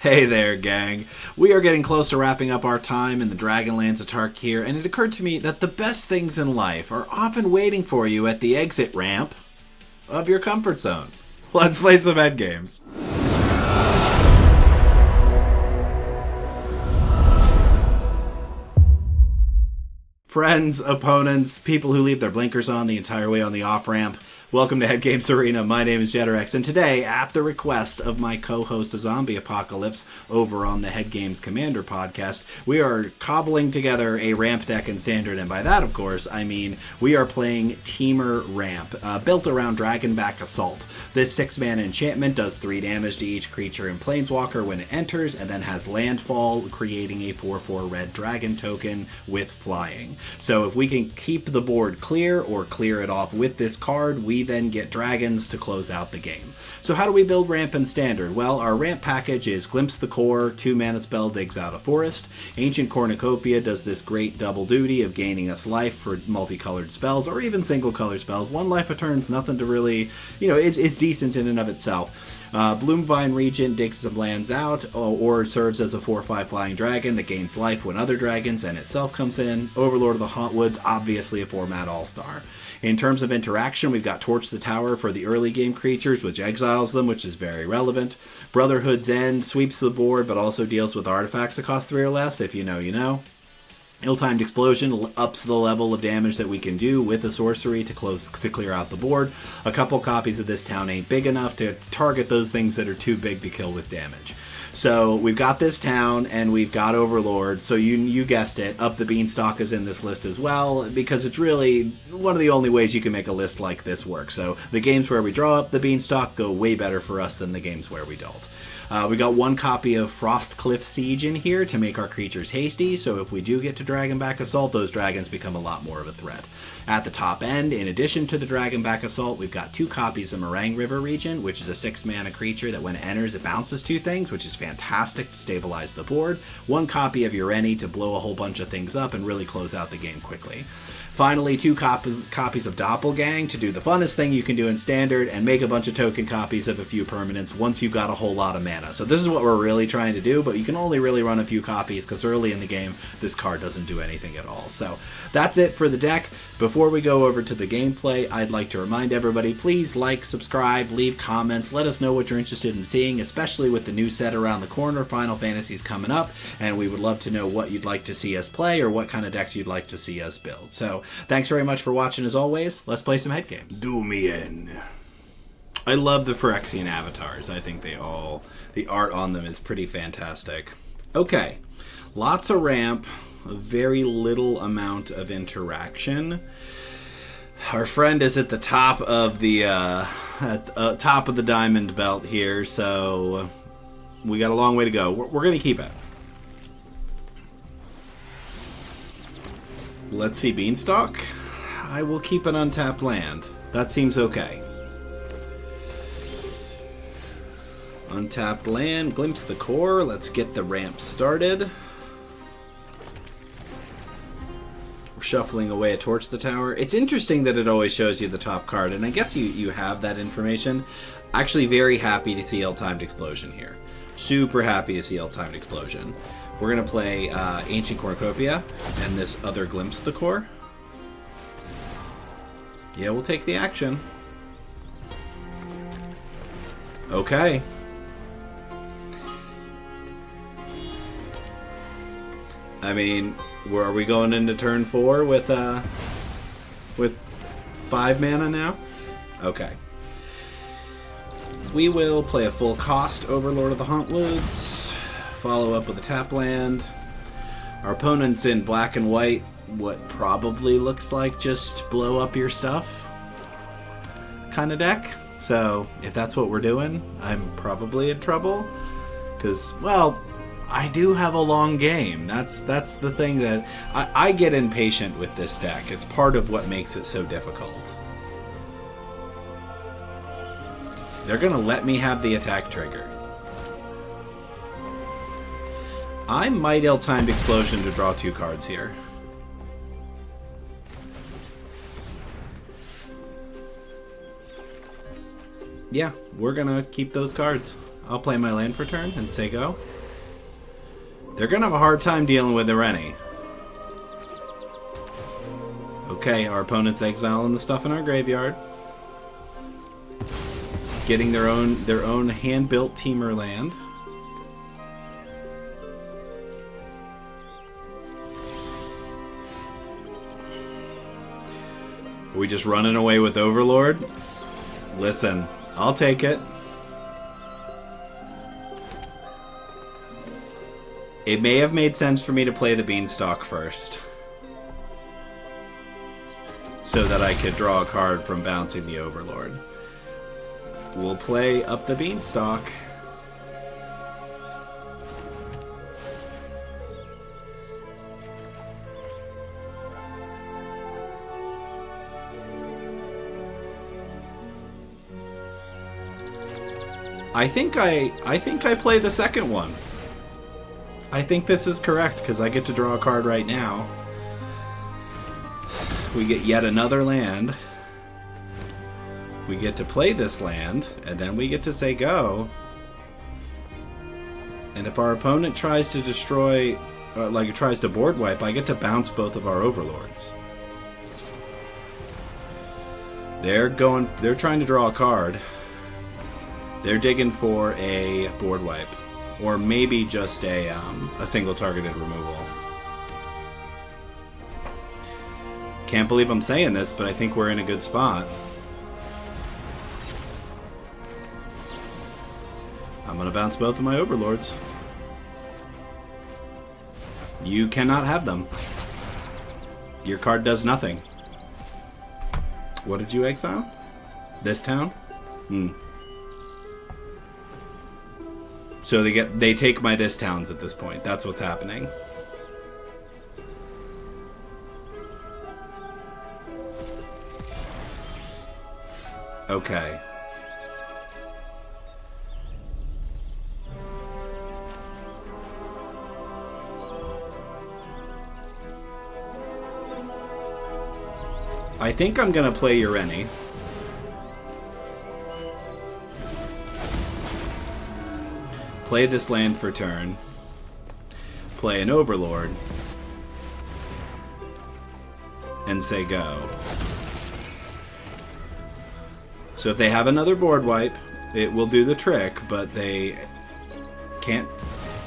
Hey there, gang. We are getting close to wrapping up our time in the Dragonlands of Tarkir, and it occurred to me that the best things in life are often waiting for you at the exit ramp of your comfort zone. Let's play some endgames. Friends, opponents, people who leave their blinkers on the entire way on the off-ramp, welcome to Head Games Arena. My name is Jetterex, and today, at the request of my co-host Zombie Apocalypse over on the Head Games Commander podcast, we are cobbling together a ramp deck in Standard, and by that, of course, I mean we are playing Temur Ramp, built around Dragonback Assault. This 6-mana enchantment does 3 damage to each creature in Planeswalker when it enters, and then has landfall, creating a 4/4 red dragon token with flying. So if we can keep the board clear or clear it off with this card, we then get dragons to close out the game. So how do we build ramp in Standard? Well, our ramp package is Glimpse the Core, 2-mana spell, digs out a forest. Ancient Cornucopia does this great double duty of gaining us life for multicolored spells, or even single-color spells. 1 life a turn's nothing to really, it's decent in and of itself. Bloomvine Regent digs some lands out, or serves as a 4/5 flying dragon that gains life when other dragons and itself comes in. Overlord of the Hauntwoods, obviously a format all-star. In terms of interaction, we've got Torch the Tower for the early game creatures, which exiles them, which is very relevant. Brotherhood's End sweeps the board, but also deals with artifacts that cost 3 or less. If you know, you know. Ill-Timed Explosion ups the level of damage that we can do with a sorcery to clear out the board. A couple copies of this town ain't big enough to target those things that are too big to kill with damage. So we've got this town and we've got Overlord. So you guessed it, Up the Beanstalk is in this list as well, because it's really one of the only ways you can make a list like this work. So the games where we draw up the Beanstalk go way better for us than the games where we don't. We got 1 copy of Frostcliff Siege in here to make our creatures hasty, so if we do get to Dragonback Assault, those dragons become a lot more of a threat. At the top end, in addition to the Dragonback Assault, we've got 2 copies of Meringue River Regent, which is a 6-mana creature that when it enters, it bounces 2 things, which is fantastic to stabilize the board. 1 copy of Ureni to blow a whole bunch of things up and really close out the game quickly. Finally, 2 copies of Doppelgang to do the funnest thing you can do in Standard and make a bunch of token copies of a few permanents once you've got a whole lot of mana. So this is what we're really trying to do, but you can only really run a few copies because early in the game, this card doesn't do anything at all. So that's it for the deck. Before we go over to the gameplay, I'd like to remind everybody, please like, subscribe, leave comments, let us know what you're interested in seeing, especially with the new set around the corner. Final Fantasy's coming up, and we would love to know what you'd like to see us play or what kind of decks you'd like to see us build. So thanks very much for watching as always. Let's play some head games. Do me in. I love the Phyrexian avatars. I think the art on them is pretty fantastic. Okay, lots of ramp, a very little amount of interaction. Our friend is at the top of the top of the diamond belt here, so we got a long way to go. We're going to keep it. Let's see, Beanstalk. I will keep an untapped land. That seems okay. Untapped land, Glimpse the Core. Let's get the ramp started. We're shuffling away a Torch the Tower. It's interesting that it always shows you the top card, and I guess you have that information. Actually very happy to see Ill-Timed Explosion here. Super happy to see Ill-Timed Explosion. We're going to play Ancient Cornucopia and this other Glimpse the Core. Yeah, we'll take the action. Okay. I mean, where are we going into turn 4 with 5 mana now? Okay. We will play a full cost Overlord of the Hauntwoods. Follow up with a tap land. Our opponent's in black and white, what probably looks like just blow up your stuff kind of deck. So if that's what we're doing, I'm probably in trouble. Because, well, I do have a long game. That's the thing that I get impatient with this deck. It's part of what makes it so difficult. They're going to let me have the attack trigger. I might Ill-Timed Explosion to draw 2 cards here. Yeah, we're gonna keep those cards. I'll play my land for turn and say go. They're going to have a hard time dealing with Ureni. Okay, our opponent's exiling the stuff in our graveyard. Getting their own hand-built Temur land. Are we just running away with Overlord? Listen, I'll take it. It may have made sense for me to play the Beanstalk first, so that I could draw a card from bouncing the Overlord. We'll play up the Beanstalk. I think I play the second one. I think this is correct because I get to draw a card right now. We get yet another land. We get to play this land, and then we get to say go. And if our opponent tries to destroy, tries to board wipe, I get to bounce both of our Overlords. They're trying to draw a card. They're digging for a board wipe, or maybe just a single targeted removal. Can't believe I'm saying this, but I think we're in a good spot. I'm going to bounce both of my Overlords. You cannot have them. Your card does nothing. What did you exile? This town? So they take my this towns at this point. That's what's happening. Okay. I think I'm gonna play Ureni. Play this land for turn. Play an Overlord. And say go. So if they have another board wipe, it will do the trick, but they can't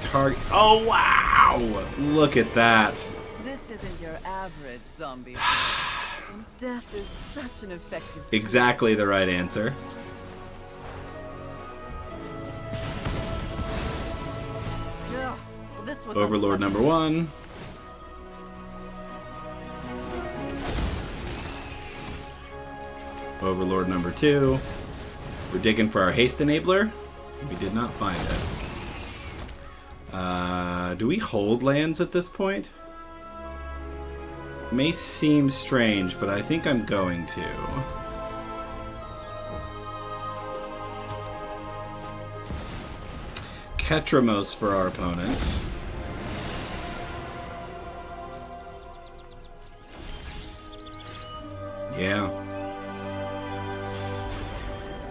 target. Oh, wow! Look at that. This isn't your average zombie. And death is such an effective. Exactly the right answer. Yeah, well, this was Overlord number 1. Overlord number 2. We're digging for our haste enabler. We did not find it. Do we hold lands at this point? May seem strange, but I think I'm going to. Ketramos for our opponent. Yeah.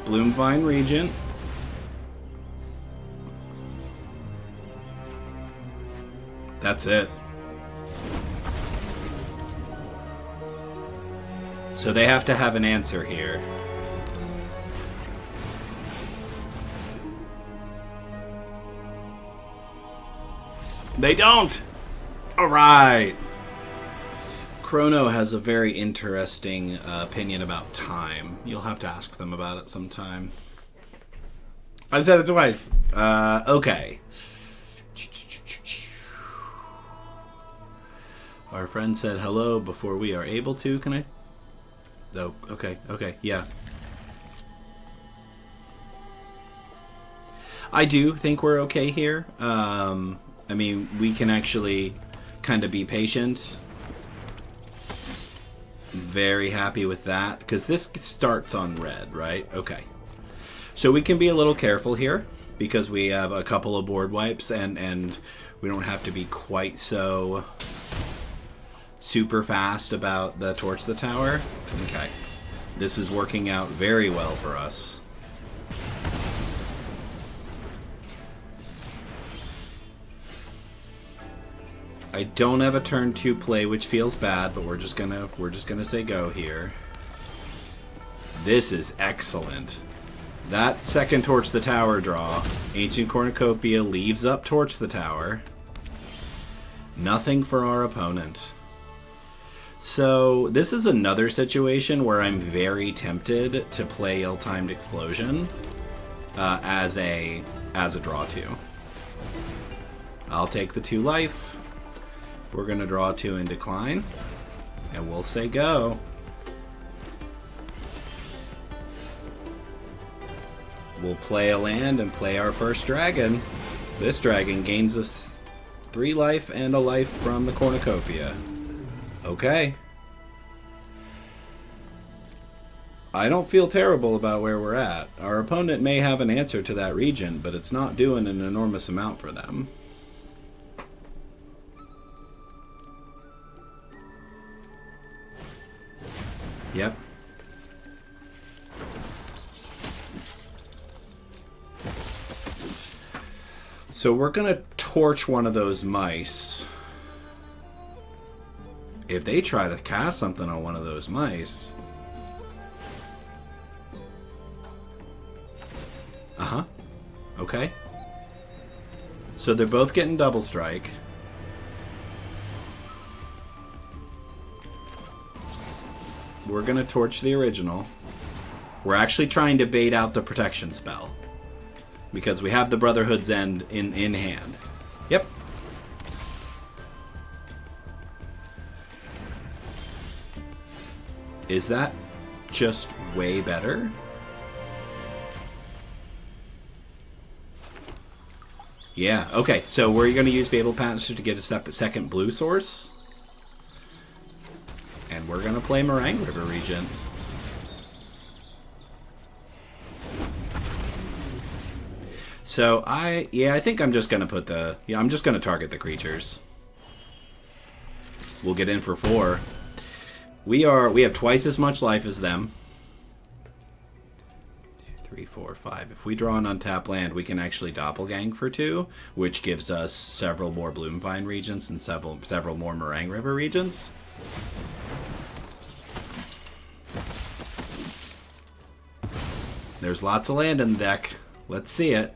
Bloomvine Regent. That's it. So they have to have an answer here. They don't! Alright! Chrono has a very interesting opinion about time. You'll have to ask them about it sometime. I said it twice. Okay. Our friend said hello before we are able to. Can I? Oh, okay, yeah. I do think we're okay here. I mean, we can actually kind of be patient. Very happy with that, because this starts on red, right? Okay. So we can be a little careful here, because we have a couple of board wipes, and we don't have to be quite so super fast about the Torch the Tower. Okay. This is working out very well for us. I don't have a turn 2 play, which feels bad, but we're just gonna say go here. This is excellent. That second Torch the Tower draw, Ancient Cornucopia leaves up Torch the Tower. Nothing for our opponent. So this is another situation where I'm very tempted to play Ill-Timed Explosion as a draw 2. I'll take the 2 life. We're going to draw 2 and decline. And we'll say go. We'll play a land and play our first dragon. This dragon gains us 3 life and a life from the Cornucopia. Okay. I don't feel terrible about where we're at. Our opponent may have an answer to that region, but it's not doing an enormous amount for them. Yep. So we're going to torch one of those mice. If they try to cast something on one of those mice... Uh-huh. Okay. So they're both getting double strike. We're going to torch the original. We're actually trying to bait out the protection spell. Because we have the Brotherhood's End in hand. Yep. Is that just way better? Yeah, okay. So we're going to use Fabled Passage to get a separate second blue source. And we're going to play Meringue River Regent. So I think I'm just going to put I'm just going to target the creatures. We'll get in for 4. We have twice as much life as them. 2, 3, 4, 5. If we draw an untapped land, we can actually doppelgang for 2, which gives us several more Bloomvine Regents and several more Meringue River Regents. There's lots of land in the deck. Let's see it.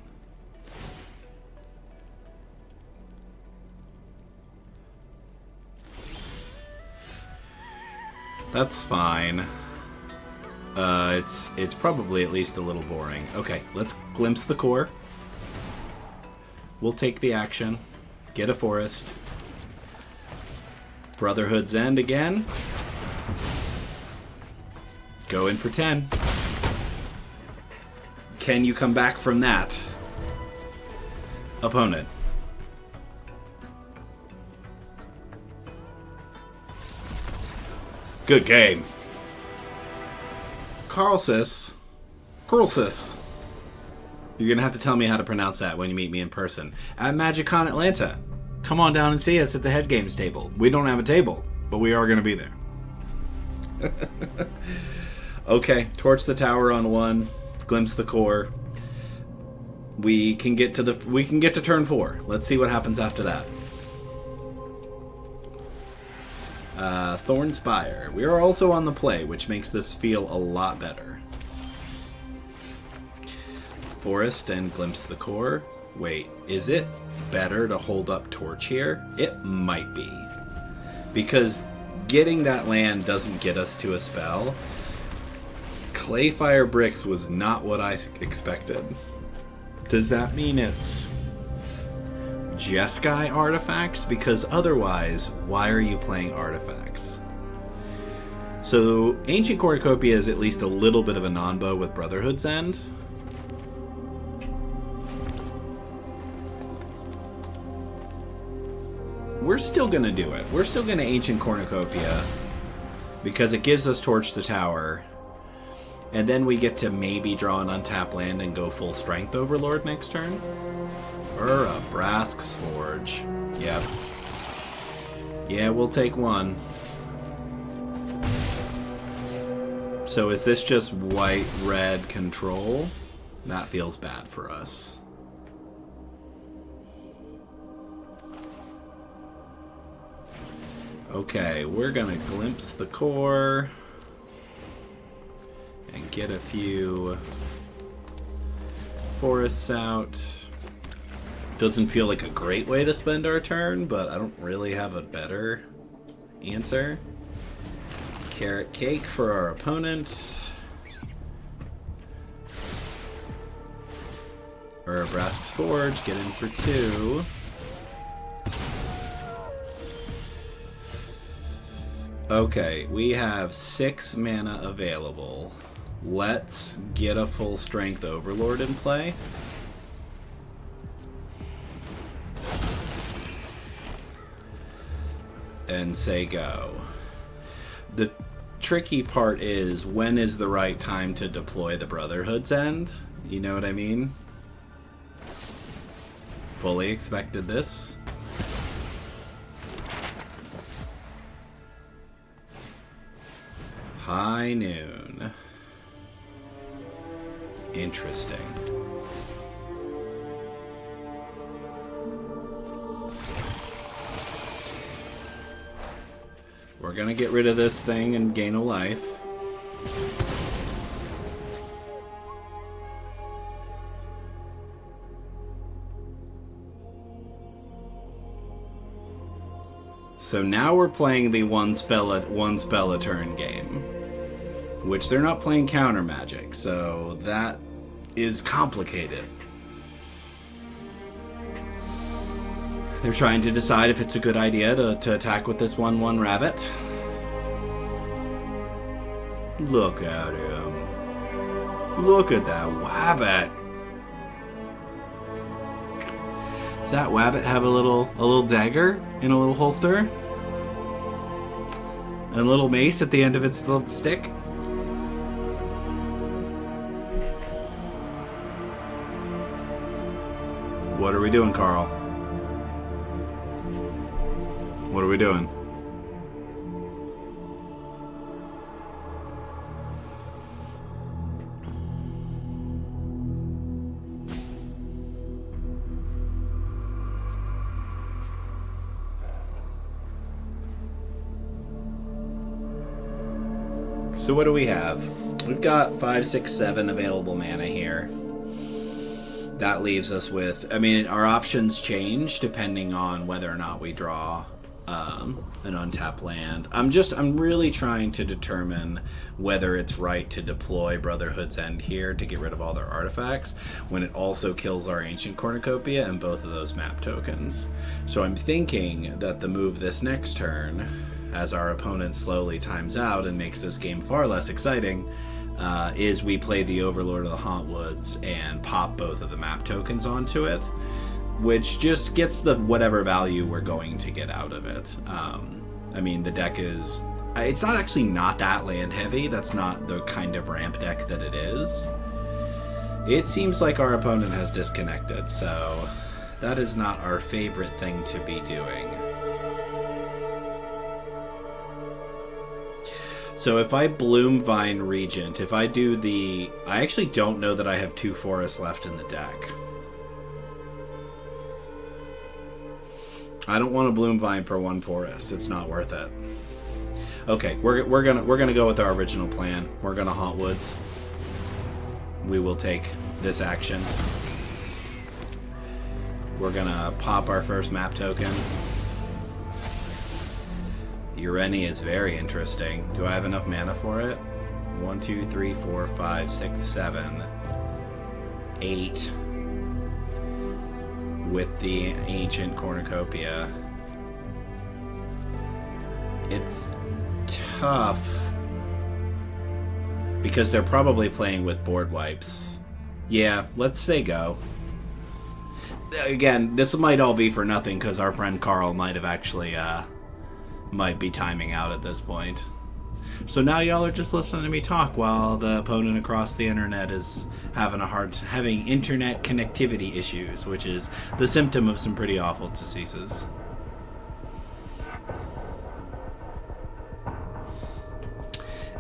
That's fine. It's probably at least a little boring. Okay, let's glimpse the core. We'll take the action. Get a forest. Brotherhood's End again. Go in for 10. Can you come back from that? Opponent. Good game. Carlsis. You're going to have to tell me how to pronounce that when you meet me in person. At MagicCon Atlanta. Come on down and see us at the Head Games table. We don't have a table, but we are going to be there. Okay, torch the tower on 1. Glimpse the core. We can get to turn 4. Let's see what happens after that. Thornspire. We are also on the play, which makes this feel a lot better. Forest and glimpse the core. Wait, is it better to hold up torch here? It might be. Because getting that land doesn't get us to a spell. Clayfire Bricks was not what I expected. Does that mean it's Jeskai artifacts? Because otherwise, why are you playing artifacts? So, Ancient Cornucopia is at least a little bit of a non-bow with Brotherhood's End. We're still going to do it. We're still going to Ancient Cornucopia because it gives us Torch the Tower. And then we get to maybe draw an untapped land and go full Strength Overlord next turn. Or a Brask's Forge. Yep. Yeah, we'll take 1. So is this just white-red control? That feels bad for us. Okay, we're gonna glimpse the core and get a few forests out. Doesn't feel like a great way to spend our turn, but I don't really have a better answer. Carrot cake for our opponent. Brask's Forge, get in for 2. Okay, we have 6 mana available. Let's get a full strength Overlord in play. And say go. The tricky part is, when is the right time to deploy the Brotherhood's End? You know what I mean? Fully expected this. High noon. Interesting. We're gonna get rid of this thing and gain a life. So now we're playing the one spell a turn game, which they're not playing counter magic, so that is complicated. They're trying to decide if it's a good idea to attack with this 1/1 rabbit. Look at him. Look at that wabbit. Does that wabbit have a little dagger in a little holster? And a little mace at the end of its little stick? What are we doing, Carl? What are we doing? So what do we have? We've got 5, 6, 7 available mana here. That leaves us with, I mean, our options change depending on whether or not we draw an untapped land. I'm really trying to determine whether it's right to deploy Brotherhood's End here to get rid of all their artifacts when it also kills our Ancient Cornucopia and both of those map tokens. So I'm thinking that the move this next turn, as our opponent slowly times out and makes this game far less exciting, is we play the Overlord of the Hauntwoods and pop both of the map tokens onto it, which just gets the whatever value we're going to get out of it. I mean, the deck is... It's not actually not that land heavy. That's not the kind of ramp deck that it is. It seems like our opponent has disconnected, so that is not our favorite thing to be doing. So if I Bloom Vine Regent, if I do the... I actually don't know that I have 2 forests left in the deck. I don't want to Bloom Vine for 1 forest. It's not worth it. Okay, we're gonna go with our original plan. We're gonna Haunt Woods. We will take this action. We're gonna pop our first map token. Ureni is very interesting. Do I have enough mana for it? 1, 2, 3, 4, 5, 6, 7, 8. With the Ancient Cornucopia. It's tough because they're probably playing with board wipes. Yeah, let's say go. Again, this might all be for nothing because our friend Carl might have actually might be timing out at this point. So now y'all are just listening to me talk while the opponent across the internet is having internet connectivity issues, which is the symptom of some pretty awful diseases.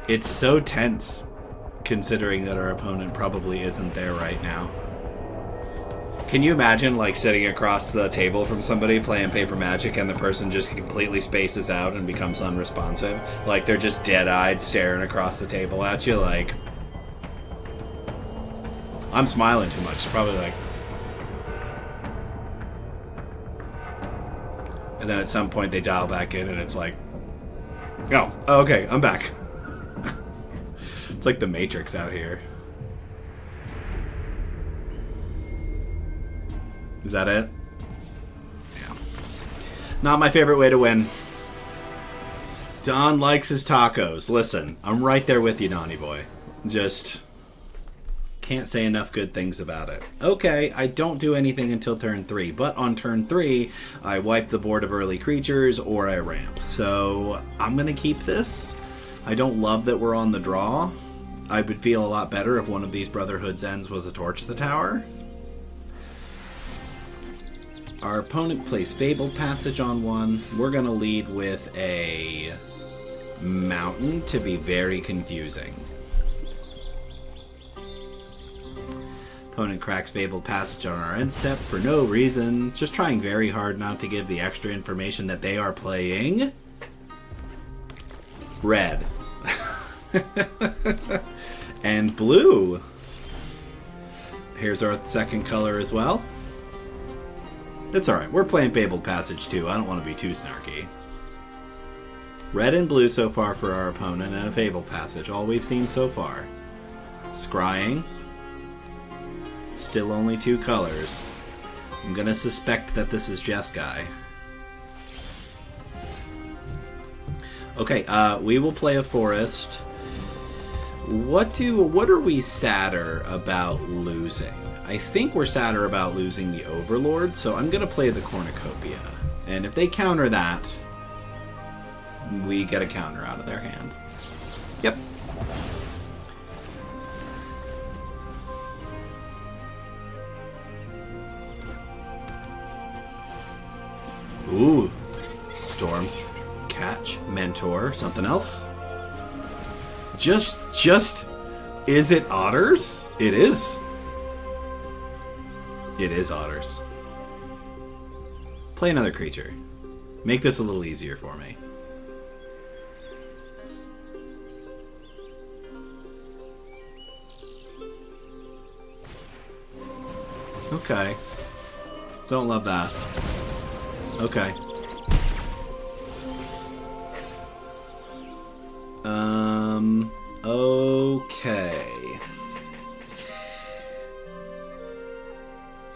It's so tense, considering that our opponent probably isn't there right now. Can you imagine, like, sitting across the table from somebody playing Paper Magic and the person just completely spaces out and becomes unresponsive? Like, they're just dead-eyed staring across the table at you, like... I'm smiling too much. It's probably like... And then at some point they dial back in and it's like... Oh, okay, I'm back. It's like the Matrix out here. Is that it? Yeah. Not my favorite way to win. Don likes his tacos. Listen, I'm right there with you, Donnie boy. Just can't say enough good things about it. Okay, I don't do anything until turn 3, but on turn 3, I wipe the board of early creatures or I ramp. So I'm going to keep this. I don't love that we're on the draw. I would feel a lot better if one of these Brotherhood's Ends was a Torch the Tower. Our opponent plays Fabled Passage on one. We're going to lead with a Mountain to be very confusing. Opponent cracks Fabled Passage on our end step for no reason, just trying very hard not to give the extra information that they are playing. Red. And blue. Here's our second color as well. It's alright, we're playing Fabled Passage too. I don't want to be too snarky. Red and blue so far for our opponent, and a Fabled Passage, all we've seen so far. Scrying. Still only 2 colors. I'm gonna suspect that this is Jeskai. Okay, we will play a forest. What are we sadder about losing? I think we're sadder about losing the Overlord, so I'm gonna play the Cornucopia. And if they counter that, we get a counter out of their hand. Yep. Ooh. Storm Catch Mentor. Something else? Just is it otters? It is. It is otters. Play another creature. Make this a little easier for me. Okay. Don't love that. Okay. Okay.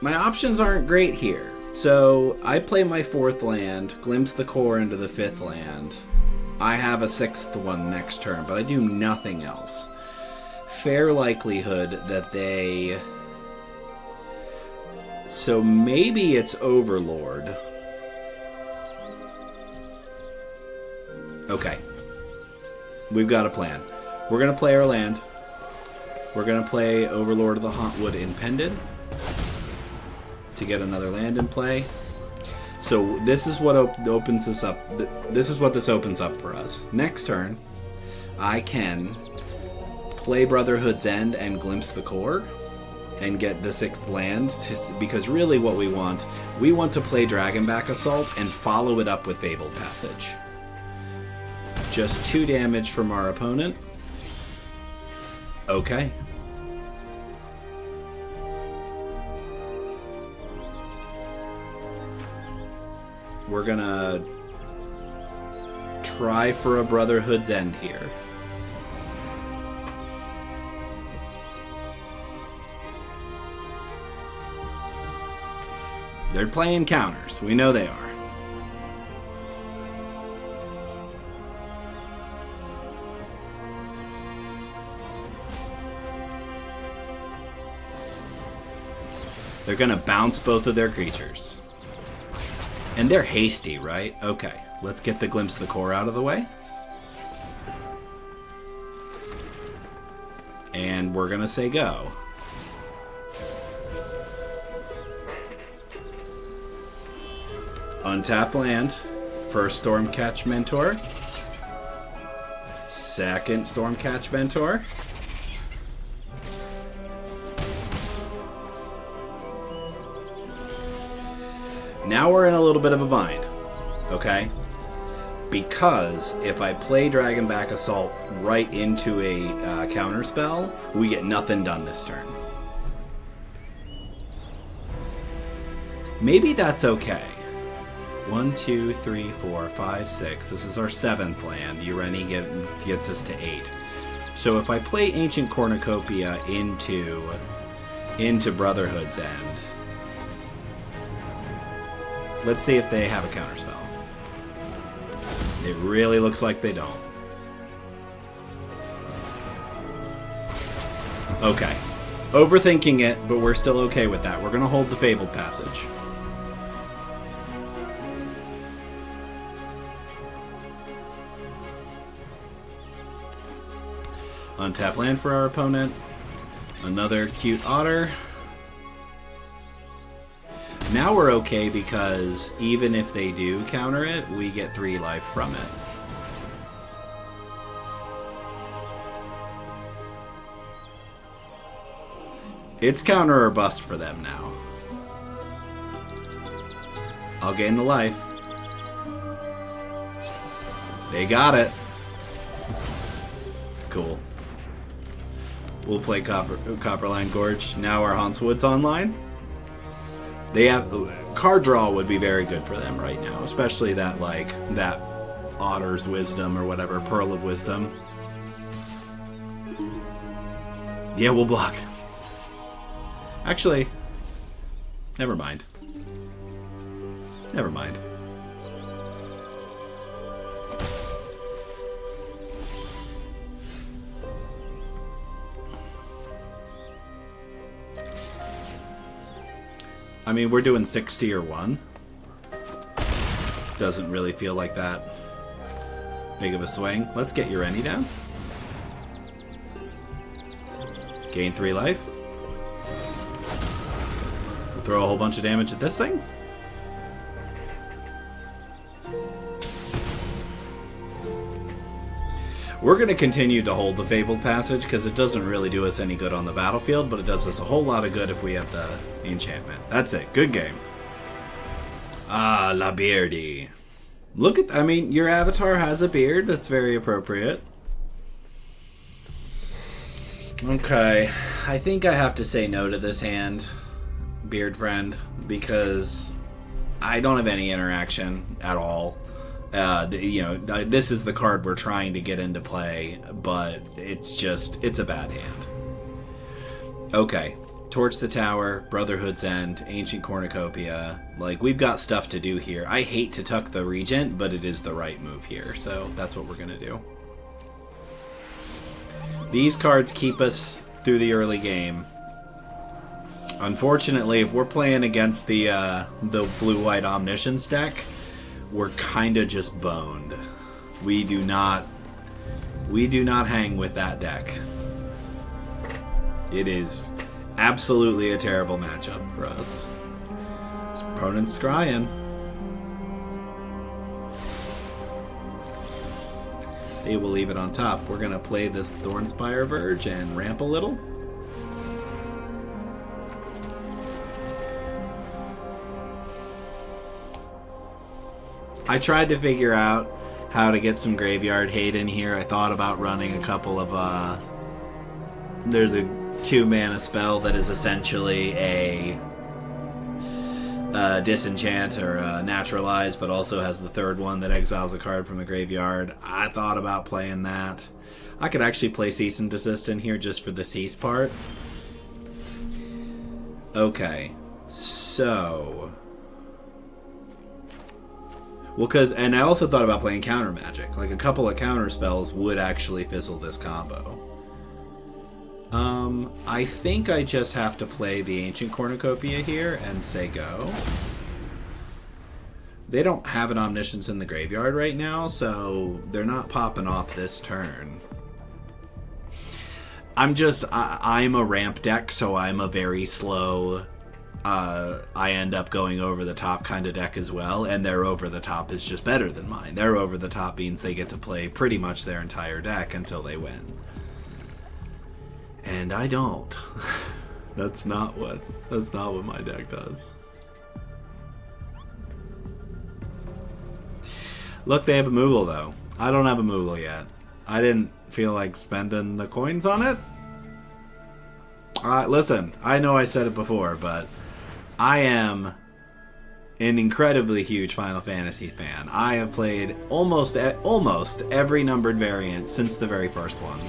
My options aren't great here. So, I play my 4th land, glimpse the core into the 5th land. I have a 6th one next turn, but I do nothing else. Fair likelihood that they... So maybe it's Overlord. Okay. We've got a plan. We're going to play our land. We're going to play Overlord of the Hauntwood Impended to get another land in play. So this is what opens this up. This is what this opens up for us. Next turn, I can play Brotherhood's End and Glimpse the Core and get the 6th land, because really what we want to play Dragonback Assault and follow it up with Fabled Passage. Just 2 damage from our opponent. Okay. We're gonna try for a Brotherhood's End here. They're playing counters. We know they are. They're going to bounce both of their creatures. And they're hasty, right? Okay, let's get the Glimpse of the Core out of the way. And we're going to say go. Untap land. First Stormcatch Mentor. Second Stormcatch Mentor. Now we're in a little bit of a bind, okay? Because if I play Dragonback Assault right into a counter spell, we get nothing done this turn. Maybe that's okay. 1, 2, 3, 4, 5, 6. This is our 7th land. Ureni gets us to 8. So if I play Ancient Cornucopia into Brotherhood's End, let's see if they have a counterspell. It really looks like they don't. Okay. Overthinking it, but we're still okay with that. We're going to hold the Fabled Passage. Untap land for our opponent. Another cute otter. Now we're okay because even if they do counter it, we get 3 life from it. It's counter or bust for them now. I'll gain the life. They got it. Cool. We'll play Copperline Gorge. Now our Hauntswood's online. They have card draw would be very good for them right now, especially that Otter's Wisdom or whatever, Pearl of Wisdom. Yeah, we'll block. Actually, never mind. Never mind. I mean, we're doing 6 tier 1. Doesn't really feel like that big of a swing. Let's get Ureni down. Gain 3 life. Throw a whole bunch of damage at this thing. We're going to continue to hold the Fabled Passage because it doesn't really do us any good on the battlefield, but it does us a whole lot of good if we have the enchantment. That's it. Good game. Ah, La Beardy. Look at... I mean, your avatar has a beard. That's very appropriate. Okay. I think I have to say no to this hand, Beard Friend, because I don't have any interaction at all. This is the card we're trying to get into play, but it's a bad hand. Okay, Torch the Tower, Brotherhood's End, Ancient Cornucopia. Like, we've got stuff to do here. I hate to tuck the Regent, but it is the right move here, so that's what we're going to do. These cards keep us through the early game. Unfortunately, if we're playing against the blue-white Omniscience deck, we're kind of just boned. We do not hang with that deck. It is absolutely a terrible matchup for us. This opponent's scrying. They will leave it on top. We're gonna play this Thornspire Verge and ramp a little. I tried to figure out how to get some graveyard hate in here. I thought about running a couple of, there's a 2-mana spell that is essentially a disenchant or naturalize, but also has the 3rd one that exiles a card from the graveyard. I thought about playing that. I could actually play Cease and Desist in here just for the Cease part. Okay, so... Well, and I also thought about playing counter magic. Like, a couple of counter spells would actually fizzle this combo. I think I just have to play the Ancient Cornucopia here and say go. They don't have an Omniscience in the graveyard right now, so they're not popping off this turn. I'm a ramp deck, so I'm a very slow... I end up going over the top kind of deck as well, and their over the top is just better than mine. Their over the top means they get to play pretty much their entire deck until they win. And I don't. That's not what my deck does. Look, they have a Moogle, though. I don't have a Moogle yet. I didn't feel like spending the coins on it. Listen, I know I said it before, but I am an incredibly huge Final Fantasy fan. I have played almost every numbered variant since the very first one.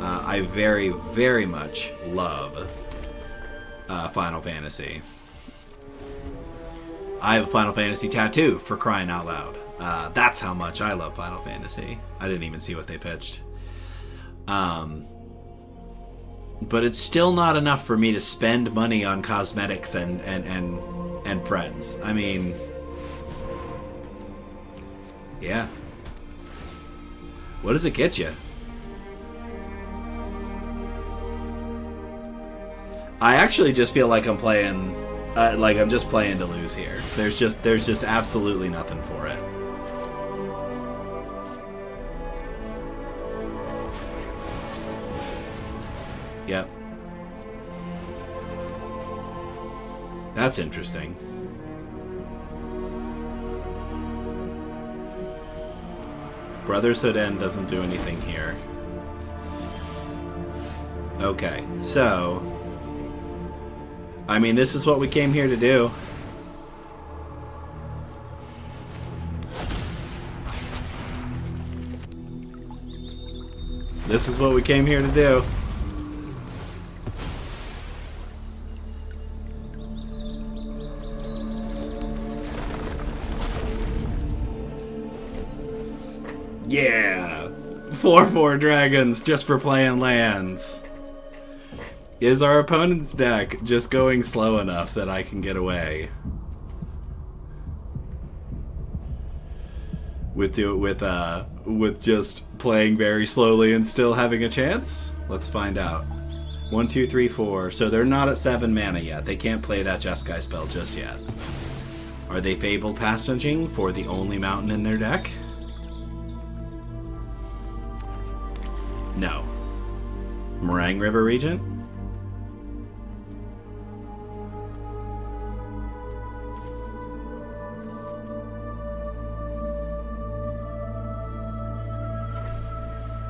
I very, very much love Final Fantasy. I have a Final Fantasy tattoo, for crying out loud. That's how much I love Final Fantasy. I didn't even see what they pitched. But it's still not enough for me to spend money on cosmetics and friends. I mean, yeah. What does it get you? I actually just feel like I'm playing, I'm just playing to lose here. There's just absolutely nothing for it. Yep. That's interesting. Brotherhood End doesn't do anything here. Okay, so I mean, this is what we came here to do. This is what we came here to do. Yeah! 4/4 dragons just for playing lands. Is our opponent's deck just going slow enough that I can get away? With just playing very slowly and still having a chance? Let's find out. 1, 2, 3, 4. So they're not at 7 mana yet. They can't play that Jeskai spell just yet. Are they Fabled Passaging for the only mountain in their deck? No. Meringue River Regent?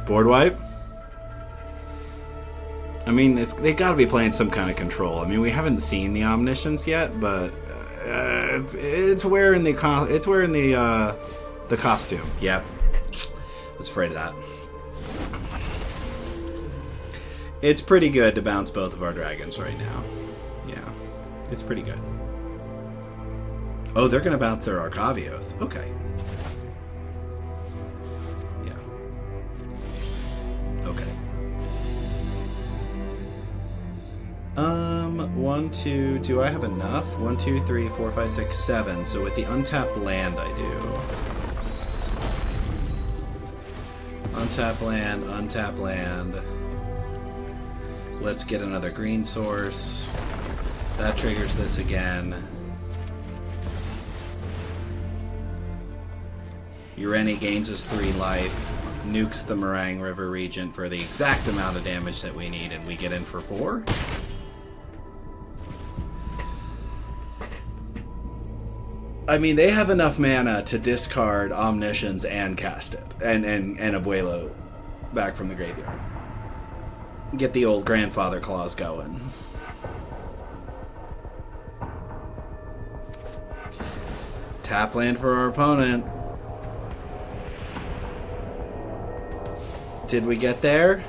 Board wipe? I mean, they got to be playing some kind of control. I mean, we haven't seen the Omniscience yet, but it's wearing the costume. Yep, I was afraid of that. It's pretty good to bounce both of our dragons right now. Yeah, it's pretty good. Oh, they're going to bounce their Arcavios. Okay. Yeah. Okay. 1, 2, do I have enough? 1, 2, 3, 4, 5, 6, 7. So with the untapped land, I do. Untap land, untap land. Let's get another green source. That triggers this again. Ureni gains us 3 life. Nukes the Meringue River Regent for the exact amount of damage that we need, and we get in for 4. I mean, they have enough mana to discard Omniscience and cast it. And Abuelo back from the graveyard. Get the old grandfather clause going. Tap land for our opponent. Did we get there?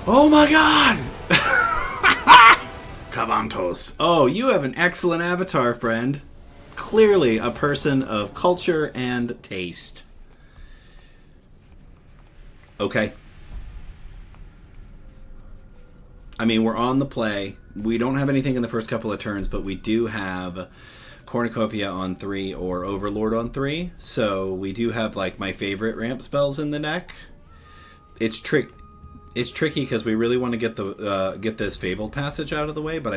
Oh my god! Kavantos. Oh, you have an excellent avatar, friend. Clearly a person of culture and taste. Okay. I mean, we're on the play. We don't have anything in the first couple of turns, but we do have Cornucopia on 3 or Overlord on 3. So we do have, like, my favorite ramp spells in the deck. It's tricky because we really want to get this Fabled Passage out of the way, but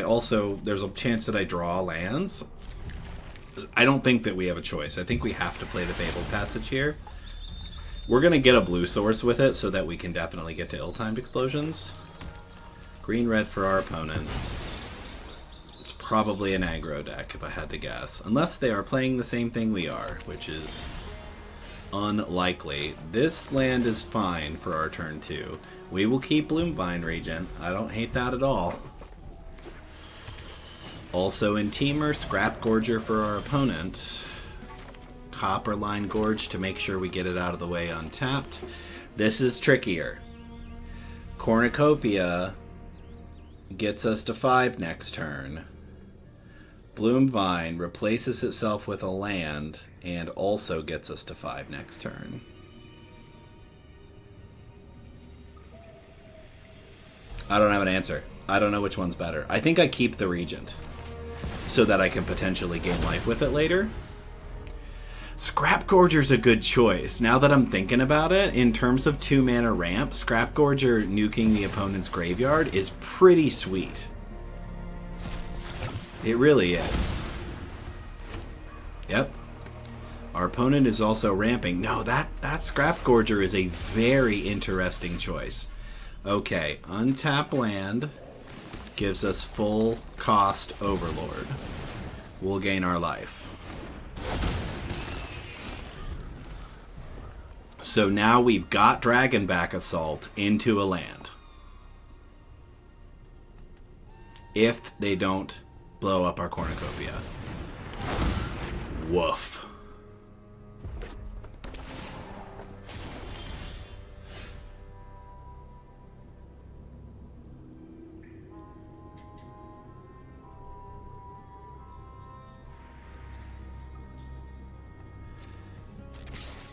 there's a chance that I draw lands. I don't think that we have a choice. I think we have to play the Fabled Passage here. We're going to get a blue source with it so that we can definitely get to ill-timed explosions. Green-red for our opponent. It's probably an aggro deck, if I had to guess. Unless they are playing the same thing we are, which is unlikely. This land is fine for our turn 2. We will keep Bloomvine Regent. I don't hate that at all. Also in Temur, Scrap Gorger for our opponent. Copperline Gorge to make sure we get it out of the way untapped. This is trickier. Cornucopia gets us to 5 next turn. Bloomvine replaces itself with a land and also gets us to 5 next turn. I don't have an answer. I don't know which one's better. I think I keep the Regent so that I can potentially gain life with it later. Scrap Gorger's a good choice. Now that I'm thinking about it, in terms of 2-mana ramp, Scrap Gorger nuking the opponent's graveyard is pretty sweet. It really is. Yep. Our opponent is also ramping. No, that Scrap Gorger is a very interesting choice. Okay, untap land gives us full cost Overlord. We'll gain our life. So now we've got Dragonback Assault into a land. If they don't blow up our Cornucopia. Woof.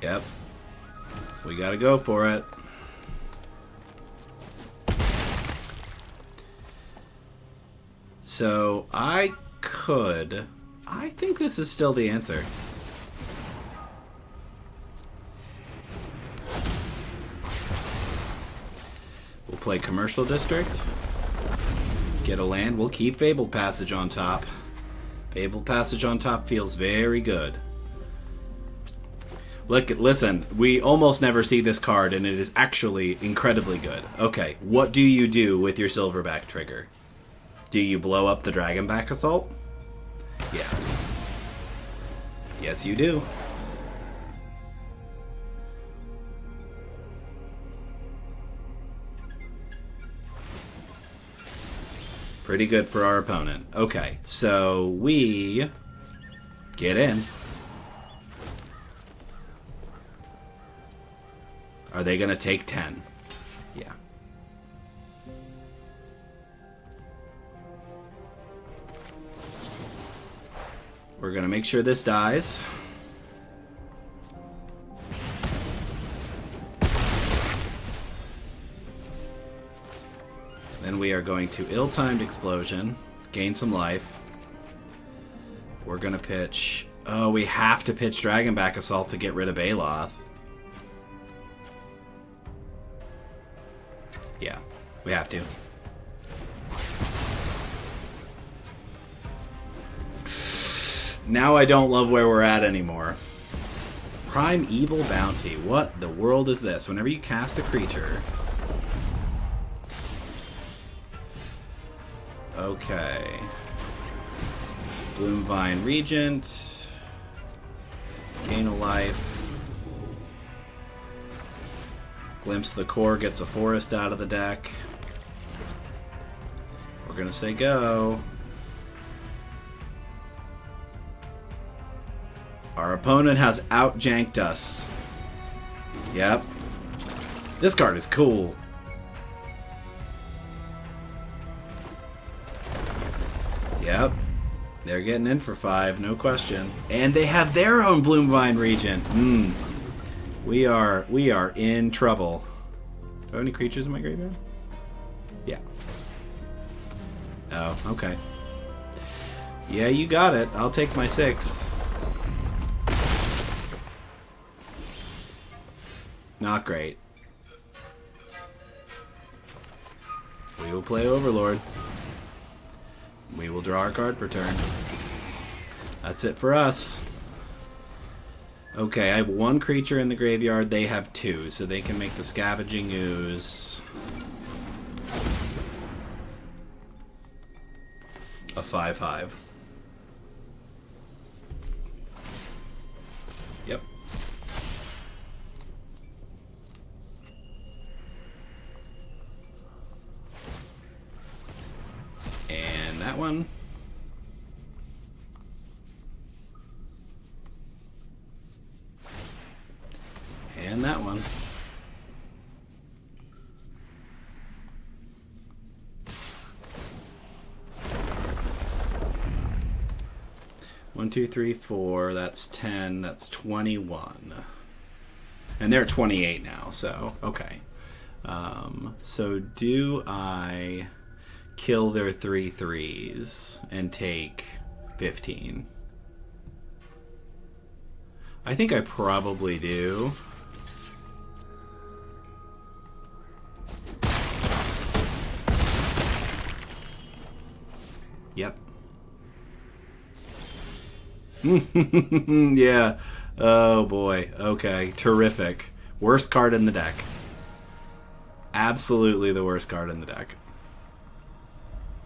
Yep. We gotta go for it. So I think this is still the answer. We'll play Commercial District. Get a land. We'll keep Fabled Passage on top. Fabled Passage on top feels very good. Look, listen, we almost never see this card, and it is actually incredibly good. Okay, what do you do with your Silverback trigger? Do you blow up the Dragonback Assault? Yeah. Yes, you do. Pretty good for our opponent. Okay, so we get in. Are they going to take 10? Yeah. We're going to make sure this dies. Then we are going to ill-timed explosion, gain some life. We're going to pitch... Oh, we have to pitch Dragonback Assault to get rid of Baloth. Yeah, we have to. Now I don't love where we're at anymore. Prime Evil Bounty. What the world is this? Whenever you cast a creature... Okay. Bloomvine Regent. Gain a life. Glimpse the Core gets a forest out of the deck. We're going to say go. Our opponent has out-janked us. Yep. This card is cool. Yep. They're getting in for 5, no question. And they have their own Bloomvine Regent. We are in trouble. Do I have any creatures in my graveyard? Yeah. Oh, okay. Yeah, you got it. I'll take my 6. Not great. We will play Overlord. We will draw our card per turn. That's it for us. Okay, I have one creature in the graveyard. They have two, so they can make the Scavenging Ooze a 5/5. Yep. And that one. And that one. One, two, three, four. That's 10. That's 21. And they're 28 now, so okay. So do I kill their 3/3s and take 15? I think I probably do. Yep. Yeah. Oh boy. Okay. Terrific. Worst card in the deck. Absolutely the worst card in the deck.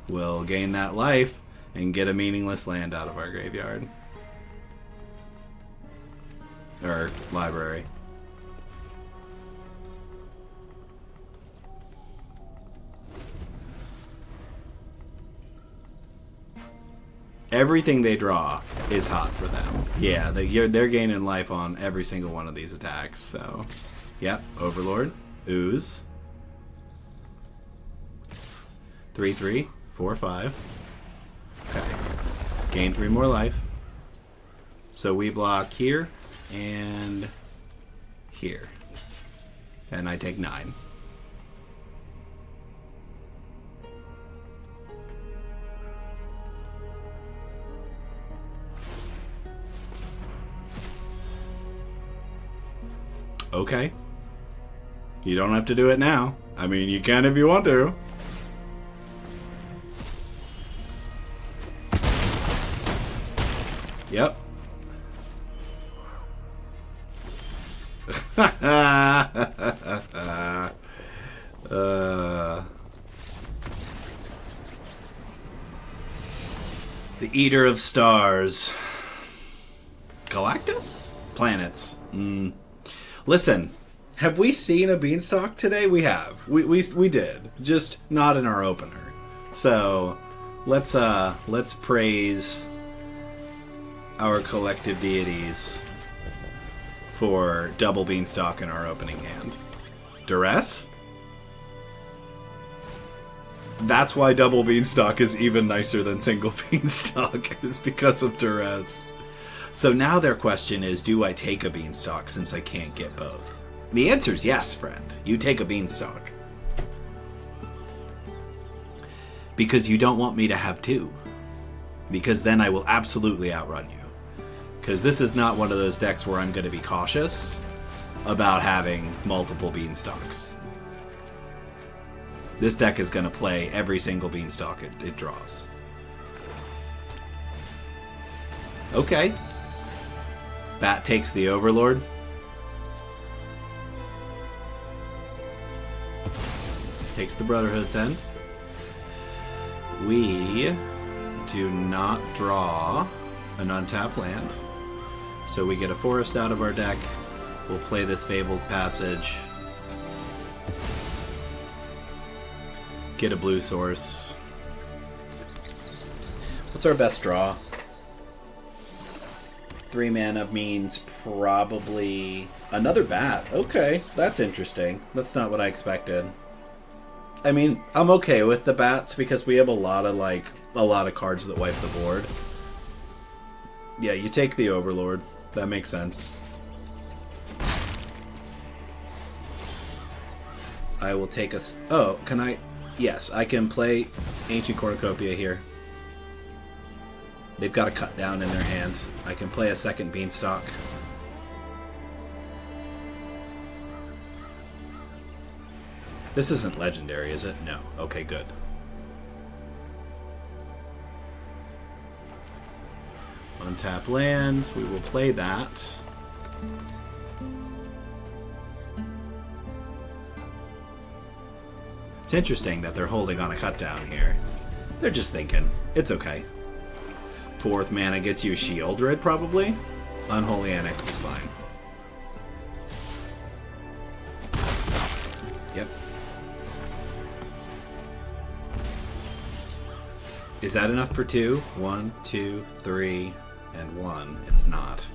We'll gain that life and get a meaningless land out of our graveyard. Or library. Everything they draw is hot for them. Yeah, they're gaining life on every single one of these attacks. So, yep, Overlord, Ooze, 3/3, 4/5. Okay, gain 3 more life. So we block here and here, and I take 9. Okay. You don't have to do it now. I mean, you can if you want to. Yep. The Eater of Stars. Galactus? Planets. Listen, have we seen a beanstalk today? We have. We did. Just not in our opener. So let's praise our collective deities for double beanstalk in our opening hand. Duress? That's why double beanstalk is even nicer than single beanstalk, is because of duress. So now their question is, do I take a beanstalk since I can't get both? The answer is yes, friend. You take a beanstalk. Because you don't want me to have 2. Because then I will absolutely outrun you. Because this is not one of those decks where I'm going to be cautious about having multiple beanstalks. This deck is going to play every single beanstalk it draws. Okay. Bat takes the Overlord. Takes the Brotherhood's End. We do not draw an untapped land. So we get a forest out of our deck. We'll play this Fabled Passage. Get a blue source. What's our best draw? 3 mana means probably another bat. Okay, that's interesting. That's not what I expected. I mean, I'm okay with the bats because we have a lot of cards that wipe the board. Yeah, you take the Overlord. That makes sense. I will take a... Oh, can I... Yes, I can play Ancient Cornucopia here. They've got a cut down in their hand. I can play a second Beanstalk. This isn't legendary, is it? No. Okay, good. Untap land. We will play that. It's interesting that they're holding on a cut down here. They're just thinking. It's okay. 4th mana gets you Shieldred, probably. Unholy Annex is fine. Yep. Is that enough for 2? 1, 2, 3, and 1. It's not.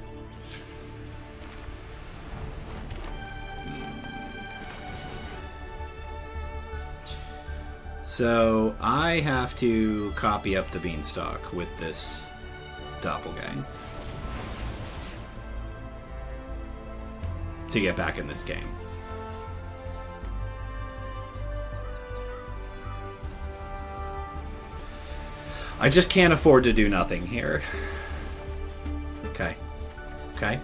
So I have to copy up the Beanstalk with this Doppelgang to get back in this game. I just can't afford to do nothing here. Okay. Okay.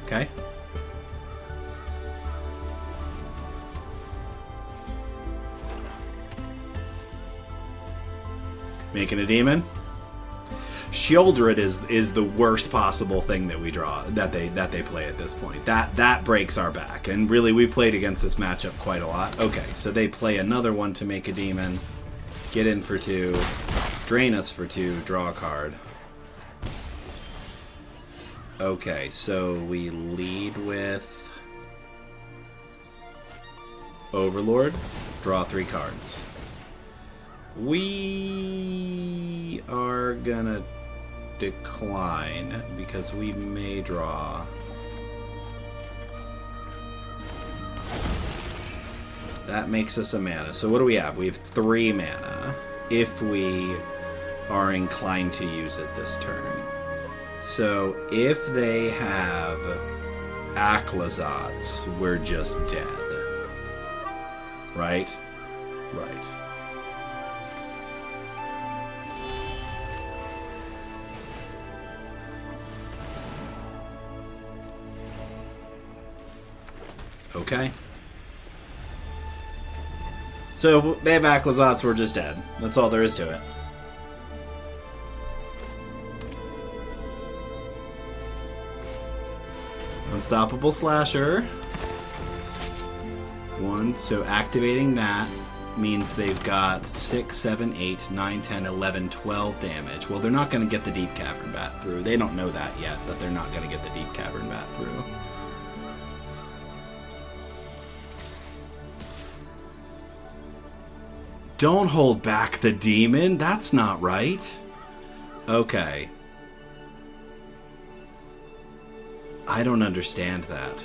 Okay. Making a demon. Shieldred is the worst possible thing that we draw that they play at this point. That breaks our back. And really we played against this matchup quite a lot. Okay, so they play another one to make a demon. Get in for 2. Drain us for 2. Draw a card. Okay, so we lead with Overlord. Draw 3 cards. We are gonna decline because we may draw. That makes us a mana. So what do we have? We have 3 mana if we are inclined to use it this turn. So if they have Aclazotz, we're just dead. Right? Right. Okay. So if they have Aclazotz, we're just dead. That's all there is to it. Unstoppable Slasher. 1. So activating that means they've got 6, 7, 8, 9, 10, 11, 12 damage. Well, they're not going to get the Deep Cavern Bat through. They don't know that yet, but they're not going to get the Deep Cavern Bat through. Don't hold back the demon. That's not right. Okay. I don't understand that.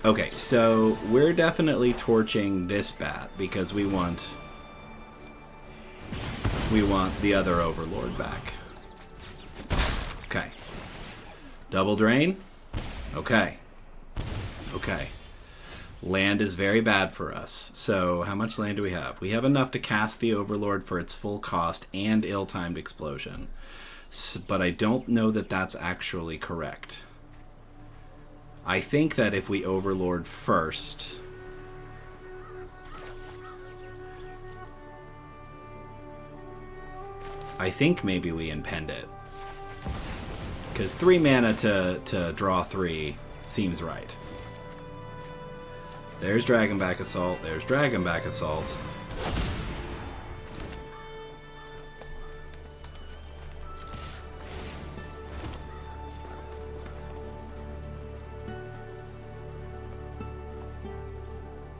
Okay, so we're definitely torching this bat because we want the other Overlord back. Okay. Double drain? Okay. Okay. Land is very bad for us. So how much land do we have? We have enough to cast the Overlord for its full cost and ill-timed explosion. But I don't know that that's actually correct. I think that if we Overlord first... I think maybe we impend it. Because 3 mana to draw 3 seems right. There's Dragonback Assault. There's Dragonback Assault.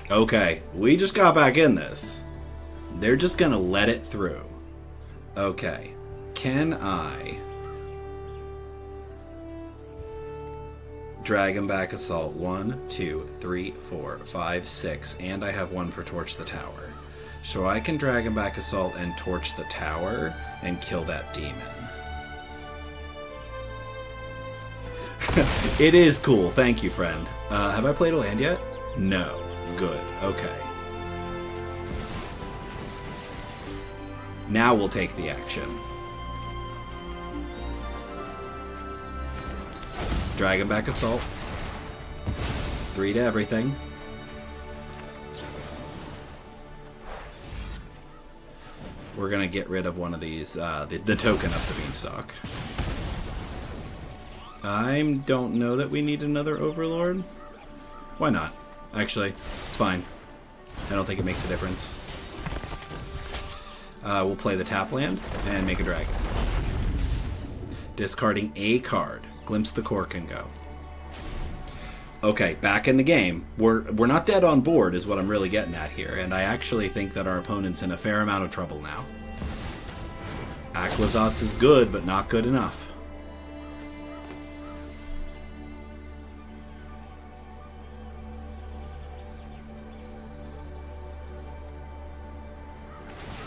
Okay, we just got back in this. They're just gonna let it through. Okay, can I... Dragonback Assault 1, 2, 3, 4, 5, 6, and I have 1 for Torch the Tower. So I can Dragonback Assault and Torch the Tower and kill that demon. It is cool, thank you, friend. Have I played a land yet? No. Good, okay. Now we'll take the action. Dragonback Assault. 3 to everything. We're going to get rid of one of these, the token of the Beanstalk. I don't know that we need another Overlord. Why not? Actually, it's fine. I don't think it makes a difference. We'll play the tap land and make a dragon. Discarding a card. Glimpse the Cork and go. Okay, back in the game. We're not dead on board is what I'm really getting at here, and I actually think that our opponent's in a fair amount of trouble now. Aquazotz is good, but not good enough.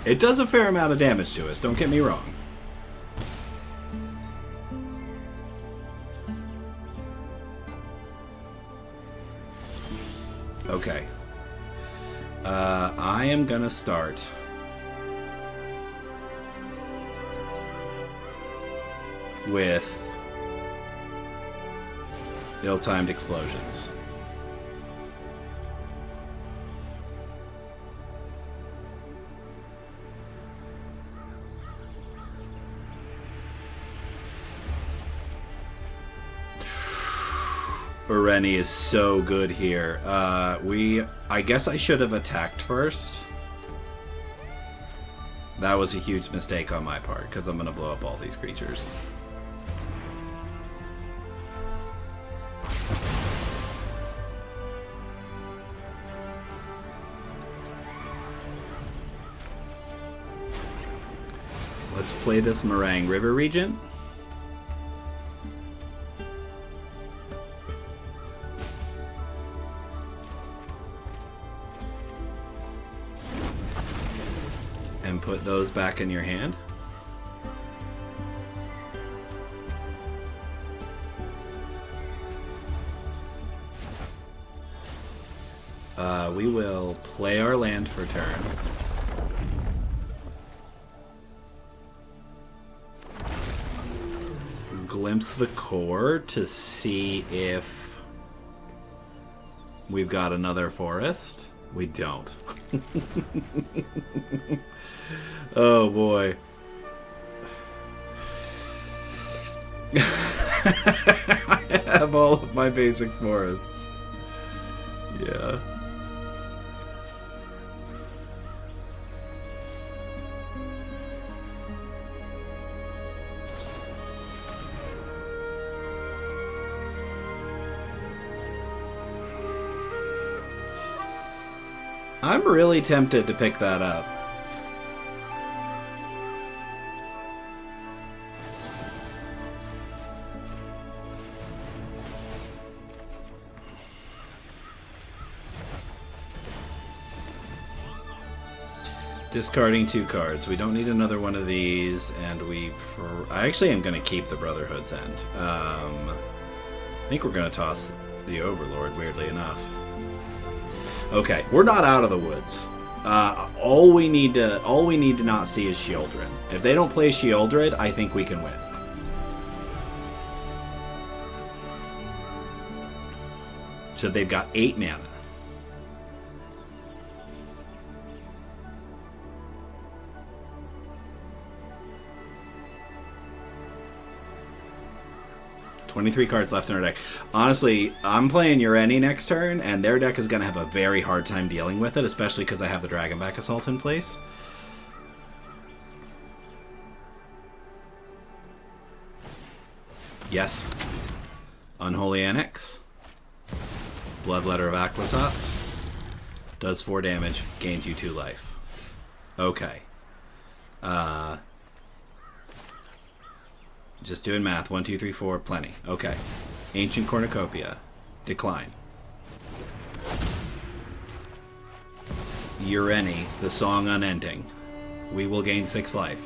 It does a fair amount of damage to us, don't get me wrong. Okay. I am gonna start with ill-timed explosions. Ureni is so good here. I guess I should have attacked first. That was a huge mistake on my part, because I'm going to blow up all these creatures. Let's play this Meringue River Regent. And put those back in your hand. We will play our land for turn. Glimpse the core to see if we've got another forest. We don't. Oh boy. I have all of my basic forests. Yeah. I'm really tempted to pick that up. Discarding 2 cards. We don't need another one of these, and I actually am going to keep the Brotherhood's End. I think we're going to toss the Overlord, weirdly enough. Okay, we're not out of the woods. All we need to not see is Sheoldred. If they don't play Sheoldred, I think we can win. So they've got 8 mana. $23 cards left in our deck. Honestly, I'm playing Ureni next turn, and their deck is going to have a very hard time dealing with it, especially because I have the Dragonback Assault in place. Yes. Unholy Annex. Bloodletter of Aquazotz. Does 4 damage, gains you 2 life. Okay. Just doing math. 1, 2, 3, 4. Plenty. Okay. Ancient Cornucopia. Decline. Ureni, the song Unending. We will gain 6 life.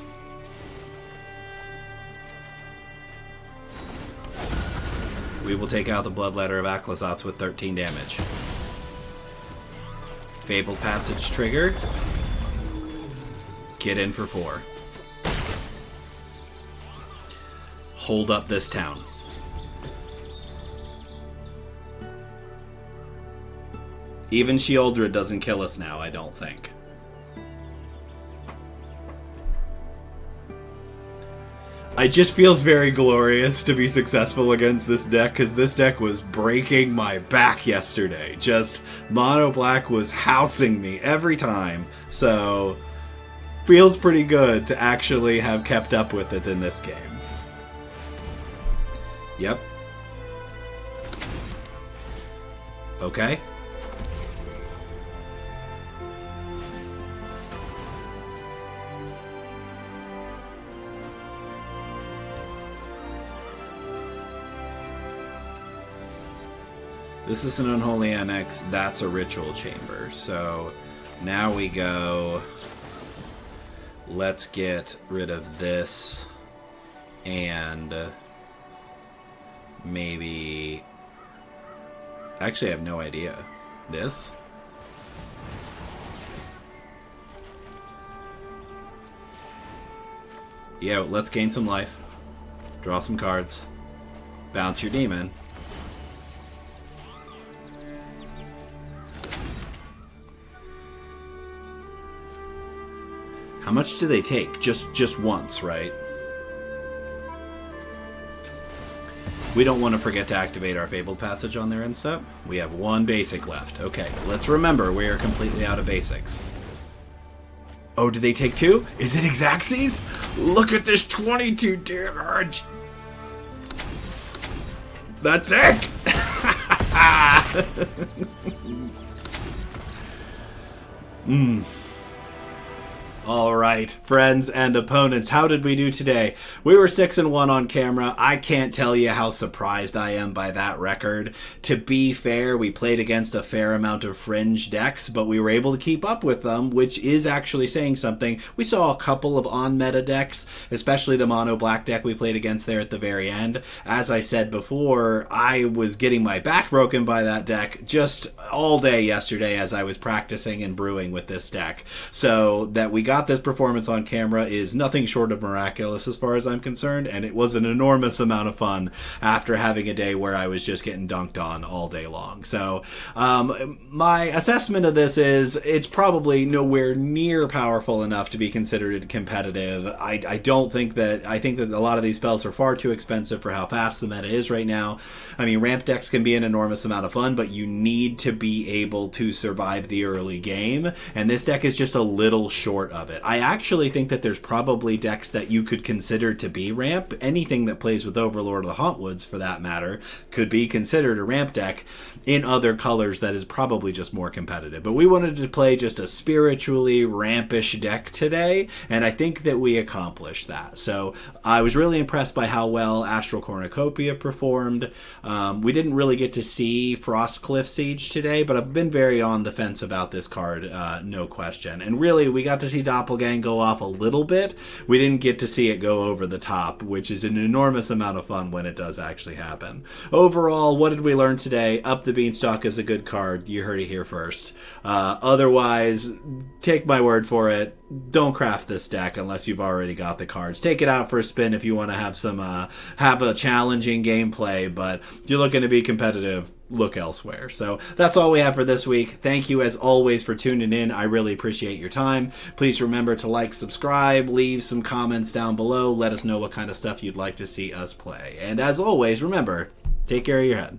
We will take out the Bloodletter of Aquazotz with 13 damage. Fabled Passage trigger. Get in for 4. Hold up this town. Even Sheoldred doesn't kill us now, I don't think. It just feels very glorious to be successful against this deck, because this deck was breaking my back yesterday. Just mono black was housing me every time. So, feels pretty good to actually have kept up with it in this game. Yep. Okay. This is an Unholy Annex. That's a Ritual Chamber. So now we go... Let's get rid of this. And maybe... Actually, I have no idea. This? Yeah, let's gain some life. Draw some cards. Bounce your demon. How much do they take? Just once, right? We don't want to forget to activate our Fabled Passage on their end step. We have one basic left. Okay, let's remember we are completely out of basics. Oh, do they take two? Is it Exaxes? Look at this 22 damage! That's it! All right, friends and opponents, how did we do today? We were 6-1 on camera. I can't tell you how surprised I am by that record. To be fair, we played against a fair amount of fringe decks, but we were able to keep up with them, which is actually saying something. We saw a couple of on-meta decks, especially the mono black deck we played against there at the very end. As I said before, I was getting my back broken by that deck just all day yesterday as I was practicing and brewing with this deck. So that we got this performance on camera is nothing short of miraculous as far as I'm concerned, and it was an enormous amount of fun after having a day where I was just getting dunked on all day long. So my assessment of this is it's probably nowhere near powerful enough to be considered competitive. I think that a lot of these spells are far too expensive for how fast the meta is right now. I mean, ramp decks can be an enormous amount of fun, but you need to be able to survive the early game, and this deck is just a little short of it. I actually think that there's probably decks that you could consider to be ramp. Anything that plays with Overlord of the Hauntwoods, for that matter, could be considered a ramp deck in other colors that is probably just more competitive. But we wanted to play just a spiritually rampish deck today, and I think that we accomplished that. So I was really impressed by how well Astral Cornucopia performed. We didn't really get to see Frostcliff Siege today, but I've been very on the fence about this card, no question. And really, we got to see Doppelgang go off a little bit. We didn't get to see it go over the top, which is an enormous amount of fun when it does actually happen. Overall, what did we learn today? Up the Beanstalk is a good card. You heard it here first. Otherwise, take my word for it. Don't craft this deck unless you've already got the cards. Take it out for a spin if you want to have some have a challenging gameplay, but if you're looking to be competitive, look elsewhere. So that's all we have for this week. Thank you as always for tuning in. I really appreciate your time. Please remember to like, subscribe, leave some comments down below. Let us know what kind of stuff you'd like to see us play. And as always, remember, take care of your head.